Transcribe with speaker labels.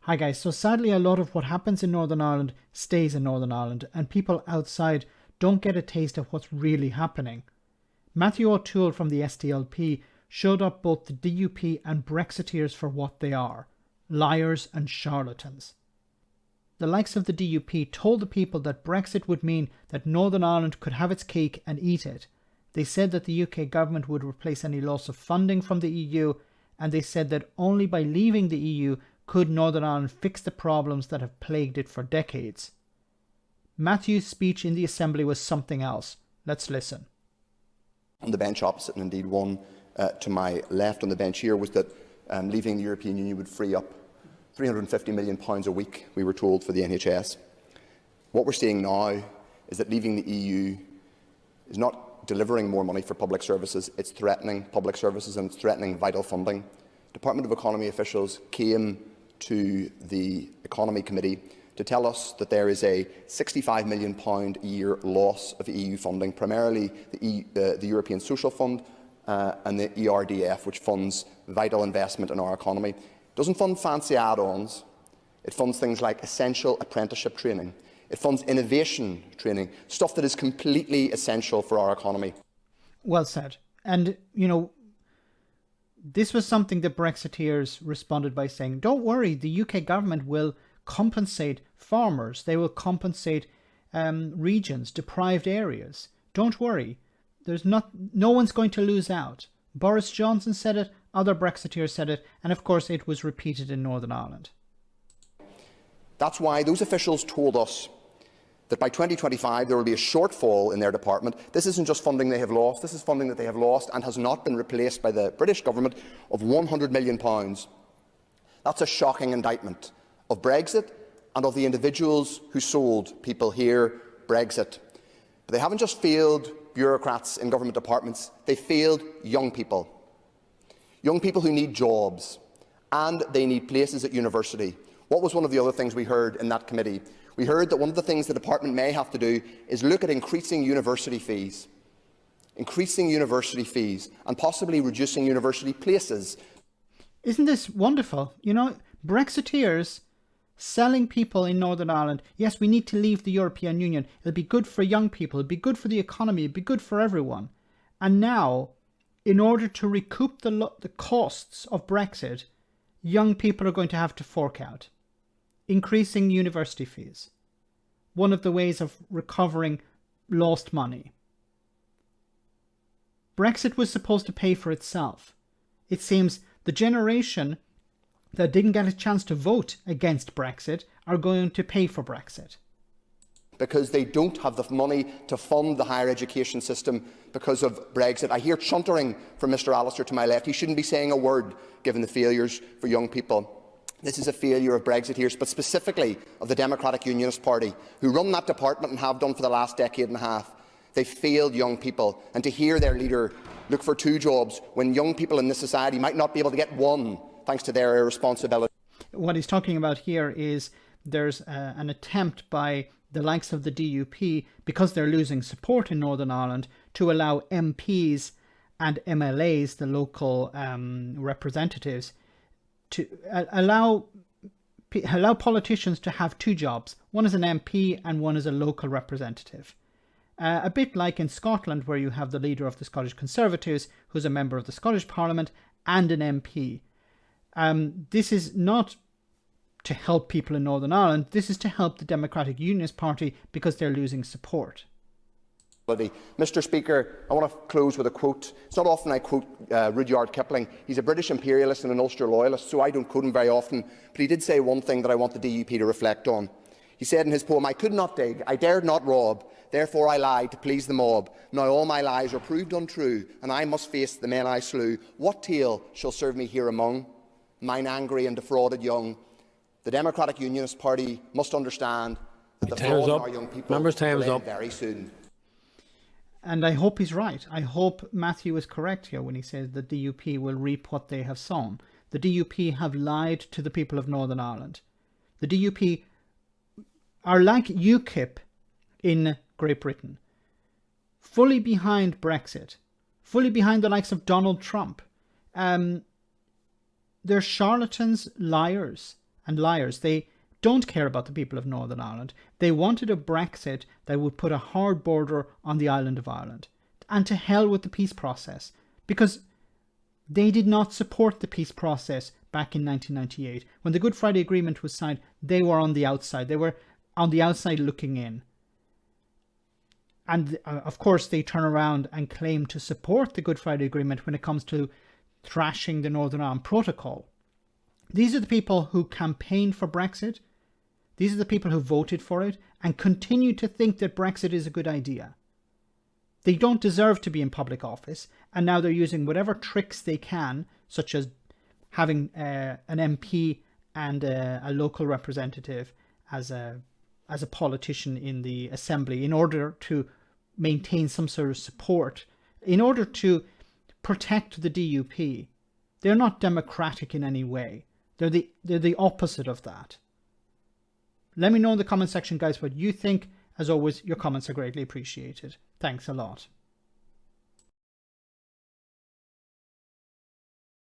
Speaker 1: Hi guys, so sadly a lot of what happens in Northern Ireland stays in Northern Ireland and people outside don't get a taste of what's really happening. Matthew O'Toole from the SDLP showed up both the DUP and Brexiteers for what they are, liars and charlatans. The likes of the DUP told the people that Brexit would mean that Northern Ireland could have its cake and eat it. They said that the UK government would replace any loss of funding from the EU, and they said that only by leaving the EU could Northern Ireland fix the problems that have plagued it for decades. Matthew's speech in the Assembly was something else. Let's listen.
Speaker 2: On the bench opposite, and indeed one to my left on the bench here, was that leaving the European Union would free up £350 million a week, we were told, for the NHS. What we're seeing now is that leaving the EU is not delivering more money for public services, it's threatening public services and it's threatening vital funding. Department of Economy officials came to the Economy Committee to tell us that there is a £65 million a year loss of EU funding, primarily the European Social Fund and the ERDF, which funds vital investment in our economy. It doesn't fund fancy add-ons, it funds things like essential apprenticeship training. It funds innovation training, stuff that is completely essential for our economy.
Speaker 1: Well said. And, you know, this was something that Brexiteers responded by saying, don't worry, the UK government will compensate farmers. They will compensate regions, deprived areas. Don't worry. No one's going to lose out. Boris Johnson said it, other Brexiteers said it, and of course it was repeated in Northern Ireland.
Speaker 2: That's why those officials told us that by 2025 there will be a shortfall in their department. This isn't just funding they have lost, this is funding that they have lost and has not been replaced by the British government, of £100 million. That's a shocking indictment of Brexit and of the individuals who sold people here Brexit. But they haven't just failed bureaucrats in government departments, they failed young people. Young people who need jobs and they need places at university. What was one of the other things we heard in that committee? We heard that one of the things the department may have to do is look at increasing university fees and possibly reducing university places.
Speaker 1: Isn't this wonderful? You know, Brexiteers selling people in Northern Ireland, yes, we need to leave the European Union. It'll be good for young people, it'll be good for the economy, it'll be good for everyone. And now, in order to recoup the costs of Brexit, young people are going to have to fork out. Increasing university fees. One of the ways of recovering lost money. Brexit was supposed to pay for itself. It seems the generation that didn't get a chance to vote against Brexit are going to pay for Brexit.
Speaker 2: Because they don't have the money to fund the higher education system because of Brexit. I hear chuntering from Mr Allister to my left. He shouldn't be saying a word given the failures for young people. This is a failure of Brexiteers, but specifically of the Democratic Unionist Party, who run that department and have done for the last decade and a half. They failed young people, and to hear their leader look for 2 jobs when young people in this society might not be able to get 1 thanks to their irresponsibility.
Speaker 1: What he's talking about here is there's an attempt by the likes of the DUP, because they're losing support in Northern Ireland, to allow MPs and MLAs, the local representatives, to allow politicians to have 2 jobs. One as an MP and one as a local representative. A bit like in Scotland, where you have the leader of the Scottish Conservatives, who's a member of the Scottish Parliament, and an MP. This is not to help people in Northern Ireland. This is to help the Democratic Unionist Party because they're losing support.
Speaker 2: Mr Speaker, I want to close with a quote. It's not often I quote Rudyard Kipling. He's a British imperialist and an Ulster loyalist, so I don't quote him very often. But he did say one thing that I want the DUP to reflect on. He said in his poem, "I could not dig, I dared not rob, therefore I lied to please the mob. Now all my lies are proved untrue, and I must face the men I slew. What tale shall serve me here among mine angry and defrauded young?" The Democratic Unionist Party must understand that the fraud in our young people will end very soon.
Speaker 1: And I hope he's right. I hope Matthew is correct here when he says the DUP will reap what they have sown. The DUP have lied to the people of Northern Ireland. The DUP are like UKIP in Great Britain, fully behind Brexit, fully behind the likes of Donald Trump. They're charlatans, liars, and liars. They don't care about the people of Northern Ireland. They wanted a Brexit that would put a hard border on the island of Ireland. And to hell with the peace process, because they did not support the peace process back in 1998. When the Good Friday Agreement was signed, they were on the outside. They were on the outside looking in. And of course, they turn around and claim to support the Good Friday Agreement when it comes to thrashing the Northern Ireland Protocol. These are the people who campaigned for Brexit. These are the people who voted for it and continue to think that Brexit is a good idea. They don't deserve to be in public office, and now they're using whatever tricks they can, such as having an MP and a local representative as a politician in the assembly in order to maintain some sort of support, in order to protect the DUP. They're not democratic in any way. They're the opposite of that. Let me know in the comment section, guys, what you think. As always, your comments are greatly appreciated. Thanks a lot.